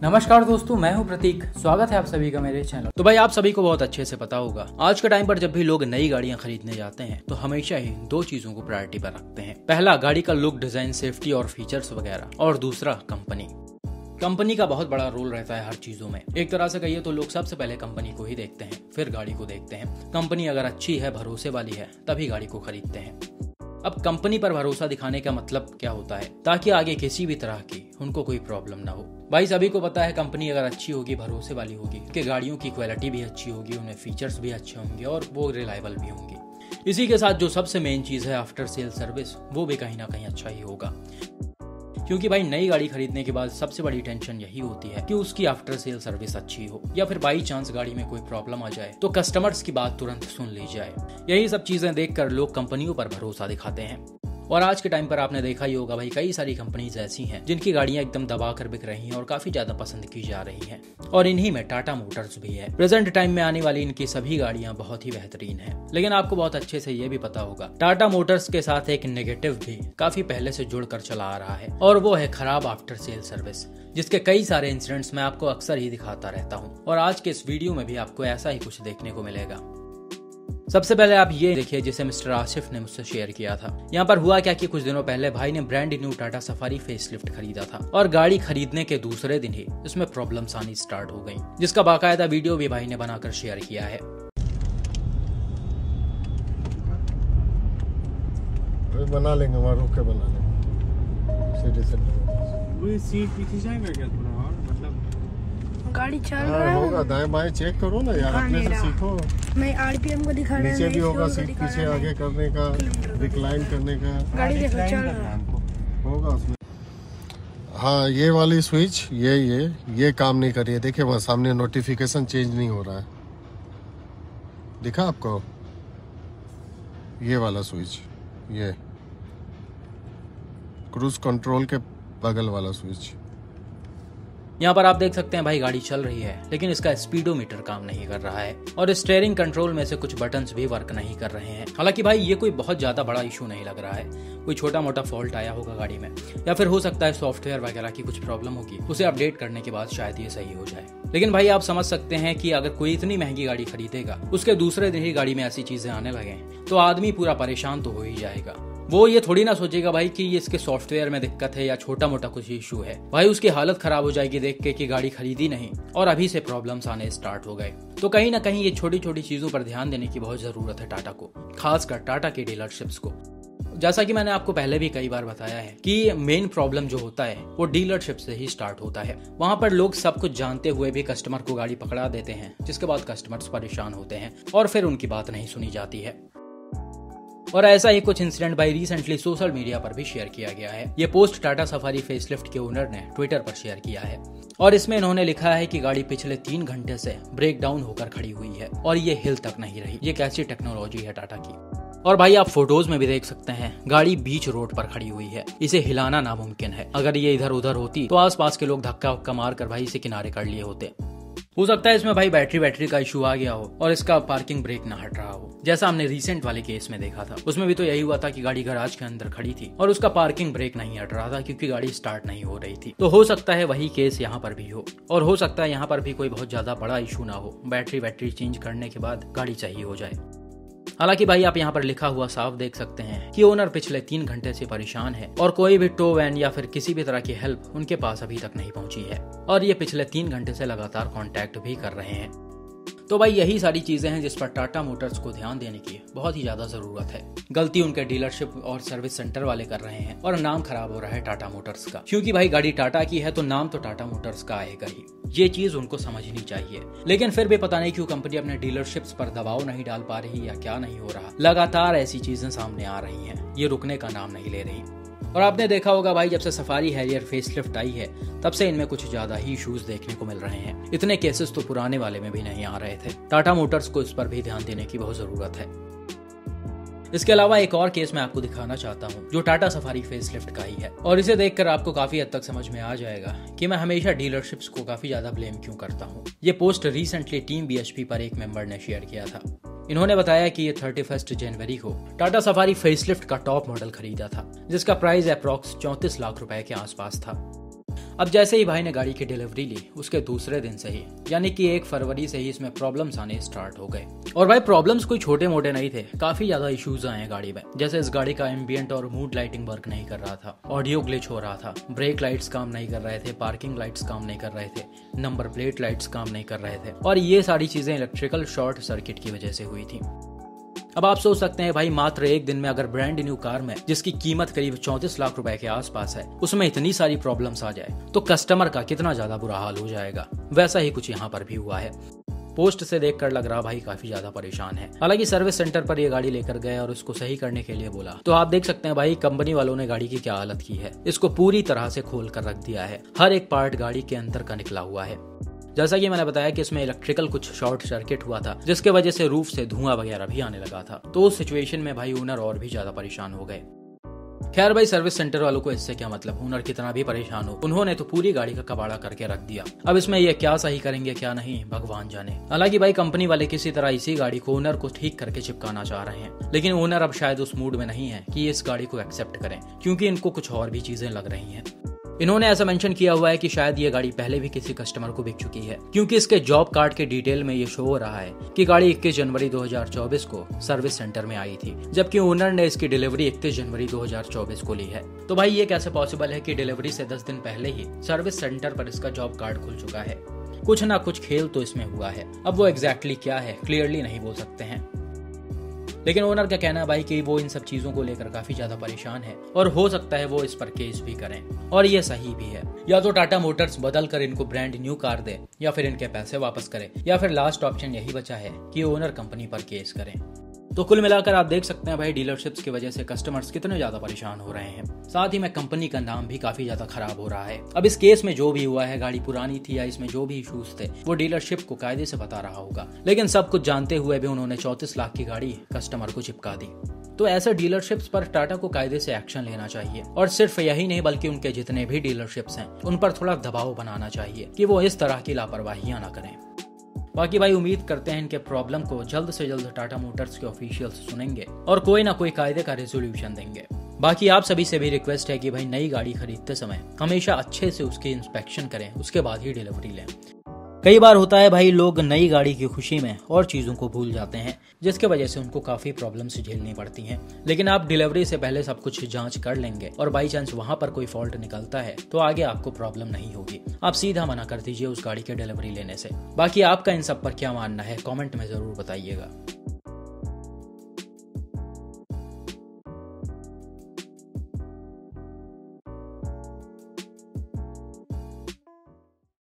नमस्कार दोस्तों, मैं हूं प्रतीक। स्वागत है आप सभी का मेरे चैनल। तो भाई आप सभी को बहुत अच्छे से पता होगा, आज के टाइम पर जब भी लोग नई गाड़ियां खरीदने जाते हैं तो हमेशा ही दो चीजों को प्रायोरिटी पर रखते हैं। पहला गाड़ी का लुक, डिजाइन, सेफ्टी और फीचर्स वगैरह, और दूसरा कंपनी का बहुत बड़ा रोल रहता है हर चीजों में। एक तरह से कहिए तो लोग सबसे पहले कंपनी को ही देखते हैं, फिर गाड़ी को देखते हैं। कंपनी अगर अच्छी है, भरोसे वाली है, तभी गाड़ी को खरीदते हैं। अब कंपनी पर भरोसा दिखाने का मतलब क्या होता है, ताकि आगे किसी भी तरह की उनको कोई प्रॉब्लम ना हो। भाई सभी को पता है कंपनी अगर अच्छी होगी, भरोसे वाली होगी, कि गाड़ियों की क्वालिटी भी अच्छी होगी, उनमें फीचर्स भी अच्छे होंगे और वो रिलायबल भी होंगे। इसी के साथ जो सबसे मेन चीज है आफ्टर सेल सर्विस, वो भी कहीं ना कहीं अच्छा ही होगा। क्योंकि भाई नई गाड़ी खरीदने के बाद सबसे बड़ी टेंशन यही होती है कि उसकी आफ्टर सेल सर्विस अच्छी हो, या फिर बाई चांस गाड़ी में कोई प्रॉब्लम आ जाए तो कस्टमर्स की बात तुरंत सुन ली जाए। यही सब चीजें देखकर लोग कंपनियों पर भरोसा दिखाते हैं। और आज के टाइम पर आपने देखा ही होगा भाई, कई सारी कंपनीज ऐसी हैं जिनकी गाड़ियां एकदम दबा कर बिक रही हैं और काफी ज्यादा पसंद की जा रही हैं। और इन्हीं में टाटा मोटर्स भी है। प्रेजेंट टाइम में आने वाली इनकी सभी गाड़ियां बहुत ही बेहतरीन हैं। लेकिन आपको बहुत अच्छे से ये भी पता होगा, टाटा मोटर्स के साथ एक नेगेटिव भी काफी पहले से जुड़कर चला आ रहा है, और वो है खराब आफ्टर सेल सर्विस, जिसके कई सारे इंसिडेंट्स मैं आपको अक्सर ही दिखाता रहता हूँ। और आज के इस वीडियो में भी आपको ऐसा ही कुछ देखने को मिलेगा। सबसे पहले आप ये देखिए जिसे मिस्टर आसिफ ने मुझसे शेयर किया था। यहाँ पर हुआ क्या कि कुछ दिनों पहले भाई ने brand new Tata safari facelift खरीदा था, और गाड़ी खरीदने के दूसरे दिन ही इसमें प्रॉब्लम्स आनी स्टार्ट हो गई, जिसका बाकायदा वीडियो भी भाई ने बनाकर शेयर किया है। बना लेंगे, वहाँ रुक के बना लेंगे। सीधे से सीट पीछे जाएगा क्या थोड़ा, और मतलब गाड़ी चल रहा है, होगा। दाएं बाएं चेक करो ना यार, अपने से सीखो। मैं आरपीएम को दिखा रहा है, नीचे भी होगा सीट पीछे आगे करने का, रिक्लाइन करने का। गाड़ी देखो चल रहा है, होगा उसमें। हाँ, ये वाली स्विच ये काम नहीं कर रही है। देखिए वहाँ सामने नोटिफिकेशन चेंज नहीं हो रहा है, दिखा आपको? ये वाला स्विच, ये क्रूज कंट्रोल के बगल वाला स्विच। यहाँ पर आप देख सकते हैं भाई गाड़ी चल रही है, लेकिन इसका स्पीडोमीटर काम नहीं कर रहा है, और स्टीयरिंग कंट्रोल में से कुछ बटन्स भी वर्क नहीं कर रहे हैं। हालांकि भाई ये कोई बहुत ज्यादा बड़ा इशू नहीं लग रहा है, कोई छोटा मोटा फॉल्ट आया होगा गाड़ी में, या फिर हो सकता है सॉफ्टवेयर वगैरह की कुछ प्रॉब्लम होगी, उसे अपडेट करने के बाद शायद ये सही हो जाए। लेकिन भाई आप समझ सकते हैं कि अगर कोई इतनी महंगी गाड़ी खरीदेगा, उसके दूसरे दिन ही गाड़ी में ऐसी चीजें आने लगे तो आदमी पूरा परेशान तो हो ही जाएगा। वो ये थोड़ी ना सोचेगा भाई कि ये इसके सॉफ्टवेयर में दिक्कत है या छोटा मोटा कुछ इशू है। भाई उसकी हालत खराब हो जाएगी देख के कि गाड़ी खरीदी नहीं और अभी से प्रॉब्लम्स आने स्टार्ट हो गए। तो कहीं ना कहीं ये छोटी छोटी चीजों पर ध्यान देने की बहुत जरूरत है टाटा को, खासकर टाटा की डीलरशिप्स को। जैसा कि मैंने आपको पहले भी कई बार बताया है कि मेन प्रॉब्लम जो होता है वो डीलरशिप से ही स्टार्ट होता है। वहां पर लोग सब कुछ जानते हुए भी कस्टमर को गाड़ी पकड़ा देते हैं, जिसके बाद कस्टमर्स परेशान होते हैं और फिर उनकी बात नहीं सुनी जाती है। और ऐसा ही कुछ इंसिडेंट भाई रिसेंटली सोशल मीडिया पर भी शेयर किया गया है। ये पोस्ट टाटा सफारी फेसलिफ्ट के ओनर ने ट्विटर पर शेयर किया है, और इसमें इन्होंने लिखा है कि गाड़ी पिछले 3 घंटे से ब्रेक डाउन होकर खड़ी हुई है और ये हिल तक नहीं रही। ये कैसी टेक्नोलॉजी है टाटा की। और भाई आप फोटोज में भी देख सकते हैं, गाड़ी बीच रोड पर खड़ी हुई है, इसे हिलाना नामुमकिन है। अगर ये इधर उधर होती तो आसपास के लोग धक्का वक्का मार कर भाई इसे किनारे कर लिए होते। हो सकता है इसमें भाई बैटरी का इशू आ गया हो और इसका पार्किंग ब्रेक ना हट रहा हो, जैसा हमने रिसेंट वाले केस में देखा था। उसमें भी तो यही हुआ था कि गाड़ी गैराज के अंदर खड़ी थी और उसका पार्किंग ब्रेक नहीं हट रहा था क्योंकि गाड़ी स्टार्ट नहीं हो रही थी। तो हो सकता है वही केस यहाँ पर भी हो, और हो सकता है यहाँ पर भी कोई बहुत ज्यादा बड़ा इशू ना हो, बैटरी चेंज करने के बाद गाड़ी चाहिए हो जाए। हालांकि भाई आप यहाँ पर लिखा हुआ साफ देख सकते हैं कि ओनर पिछले 3 घंटे से परेशान है और कोई भी टो वैन या फिर किसी भी तरह की हेल्प उनके पास अभी तक नहीं पहुंची है, और ये पिछले 3 घंटे से लगातार कांटेक्ट भी कर रहे हैं। तो भाई यही सारी चीजें हैं जिस पर टाटा मोटर्स को ध्यान देने की बहुत ही ज्यादा जरूरत है। गलती उनके डीलरशिप और सर्विस सेंटर वाले कर रहे हैं, और नाम खराब हो रहा है टाटा मोटर्स का। क्योंकि भाई गाड़ी टाटा की है तो नाम तो टाटा मोटर्स का आएगा ही, ये चीज उनको समझनी चाहिए। लेकिन फिर भी पता नहीं क्यों कंपनी अपने डीलरशिप्स पर दबाव नहीं डाल पा रही, या क्या नहीं हो रहा। लगातार ऐसी चीजें सामने आ रही हैं, ये रुकने का नाम नहीं ले रही। और आपने देखा होगा भाई, जब से सफारी हैरियर फेसलिफ्ट आई है तब से इनमें कुछ ज्यादा ही इश्यूज देखने को मिल रहे हैं। इतने केसेस तो पुराने वाले में भी नहीं आ रहे थे। टाटा मोटर्स को इस पर भी ध्यान देने की बहुत जरूरत है। इसके अलावा एक और केस मैं आपको दिखाना चाहता हूँ जो टाटा सफारी फेसलिफ्ट का ही है, और इसे देखकर आपको काफी हद तक समझ में आ जाएगा कि मैं हमेशा डीलरशिप्स को काफी ज्यादा ब्लेम क्यों करता हूँ। ये पोस्ट रिसेंटली टीम BHP पर एक मेंबर ने शेयर किया था। इन्होंने बताया कि ये 31 जनवरी को टाटा सफारी फेसलिफ्ट का टॉप मॉडल खरीदा था, जिसका प्राइस अप्रॉक्स 34 लाख रुपए के आसपास था। अब जैसे ही भाई ने गाड़ी की डिलीवरी ली उसके दूसरे दिन से ही यानी कि 1 फरवरी से ही इसमें प्रॉब्लम्स आने स्टार्ट हो गए। और भाई प्रॉब्लम्स कोई छोटे मोटे नहीं थे, काफी ज्यादा इश्यूज आए गाड़ी में। जैसे इस गाड़ी का एम्बियंट और मूड लाइटिंग वर्क नहीं कर रहा था, ऑडियो ग्लिच हो रहा था, ब्रेक लाइट्स काम नहीं कर रहे थे, पार्किंग लाइट्स काम नहीं कर रहे थे, नंबर प्लेट लाइट्स काम नहीं कर रहे थे, और ये सारी चीजें इलेक्ट्रिकल शॉर्ट सर्किट की वजह से हुई थी। अब आप सोच सकते हैं भाई मात्र एक दिन में अगर ब्रांड न्यू कार में जिसकी कीमत करीब 34 लाख रुपए के आसपास है उसमें इतनी सारी प्रॉब्लम्स आ जाए तो कस्टमर का कितना ज्यादा बुरा हाल हो जाएगा। वैसा ही कुछ यहाँ पर भी हुआ है। पोस्ट से देखकर लग रहा भाई काफी ज्यादा परेशान है। हालांकि सर्विस सेंटर पर ये गाड़ी लेकर गए और उसको सही करने के लिए बोला तो आप देख सकते हैं भाई कंपनी वालों ने गाड़ी की क्या हालत की है। इसको पूरी तरह से खोल कर रख दिया है, हर एक पार्ट गाड़ी के अंदर का निकला हुआ है। जैसा कि मैंने बताया कि इसमें इलेक्ट्रिकल कुछ शॉर्ट सर्किट हुआ था जिसके वजह से रूफ से धुआं वगैरह भी आने लगा था। तो उस सिचुएशन में भाई ओनर और भी ज्यादा परेशान हो गए। खैर भाई सर्विस सेंटर वालों को इससे क्या मतलब, ओनर कितना भी परेशान हो, उन्होंने तो पूरी गाड़ी का कबाड़ा करके रख दिया। अब इसमें ये क्या सही करेंगे क्या नहीं भगवान जाने। हालांकि भाई कंपनी वाले किसी तरह इसी गाड़ी को ओनर को ठीक करके चिपकाना चाह रहे हैं, लेकिन ओनर अब शायद उस मूड में नहीं है कि इस गाड़ी को एक्सेप्ट करें, क्योंकि इनको कुछ और भी चीजें लग रही हैं। इन्होंने ऐसा मेंशन किया हुआ है कि शायद ये गाड़ी पहले भी किसी कस्टमर को बिक चुकी है, क्योंकि इसके जॉब कार्ड के डिटेल में ये शो हो रहा है कि गाड़ी 21 जनवरी 2024 को सर्विस सेंटर में आई थी, जबकि ओनर ने इसकी डिलीवरी 31 जनवरी 2024 को ली है। तो भाई ये कैसे पॉसिबल है कि डिलीवरी से 10 दिन पहले ही सर्विस सेंटर पर इसका जॉब कार्ड खुल चुका है। कुछ ना कुछ खेल तो इसमें हुआ है। अब वो एग्जैक्टली क्या है क्लियरली नहीं बोल सकते हैं, लेकिन ओनर का कहना है भाई कि वो इन सब चीजों को लेकर काफी ज्यादा परेशान है और हो सकता है वो इस पर केस भी करें। और ये सही भी है, या तो टाटा मोटर्स बदल कर इनको ब्रांड न्यू कार दे या फिर इनके पैसे वापस करे, या फिर लास्ट ऑप्शन यही बचा है कि ओनर कंपनी पर केस करें। तो कुल मिलाकर आप देख सकते हैं भाई डीलरशिप्स की वजह से कस्टमर्स कितने ज्यादा परेशान हो रहे हैं। साथ ही में कंपनी का नाम भी काफी ज्यादा खराब हो रहा है। अब इस केस में जो भी हुआ है, गाड़ी पुरानी थी या इसमें जो भी इश्यूज थे, वो डीलरशिप को कायदे से बता रहा होगा, लेकिन सब कुछ जानते हुए भी उन्होंने 34 लाख की गाड़ी कस्टमर को चिपका दी। तो ऐसे डीलरशिप्स पर टाटा को कायदे से एक्शन लेना चाहिए, और सिर्फ यही नहीं बल्कि उनके जितने भी डीलरशिप्स हैं उन पर थोड़ा दबाव बनाना चाहिए कि वो इस तरह की लापरवाहियां ना करें। बाकी भाई उम्मीद करते हैं इनके प्रॉब्लम को जल्द से जल्द टाटा मोटर्स के ऑफिशियल्स सुनेंगे और कोई ना कोई कायदे का रेजोल्यूशन देंगे। बाकी आप सभी से भी रिक्वेस्ट है कि भाई नई गाड़ी खरीदते समय हमेशा अच्छे से उसकी इंस्पेक्शन करें, उसके बाद ही डिलीवरी लें। कई बार होता है भाई लोग नई गाड़ी की खुशी में और चीजों को भूल जाते हैं, जिसके वजह से उनको काफी प्रॉब्लम्स झेलनी पड़ती हैं। लेकिन आप डिलीवरी से पहले सब कुछ जांच कर लेंगे और बाई चांस वहां पर कोई फॉल्ट निकलता है तो आगे आपको प्रॉब्लम नहीं होगी। आप सीधा मना कर दीजिए उस गाड़ी के डिलीवरी लेने से। बाकी आपका इन सब पर क्या मानना है कमेंट में जरूर बताइएगा।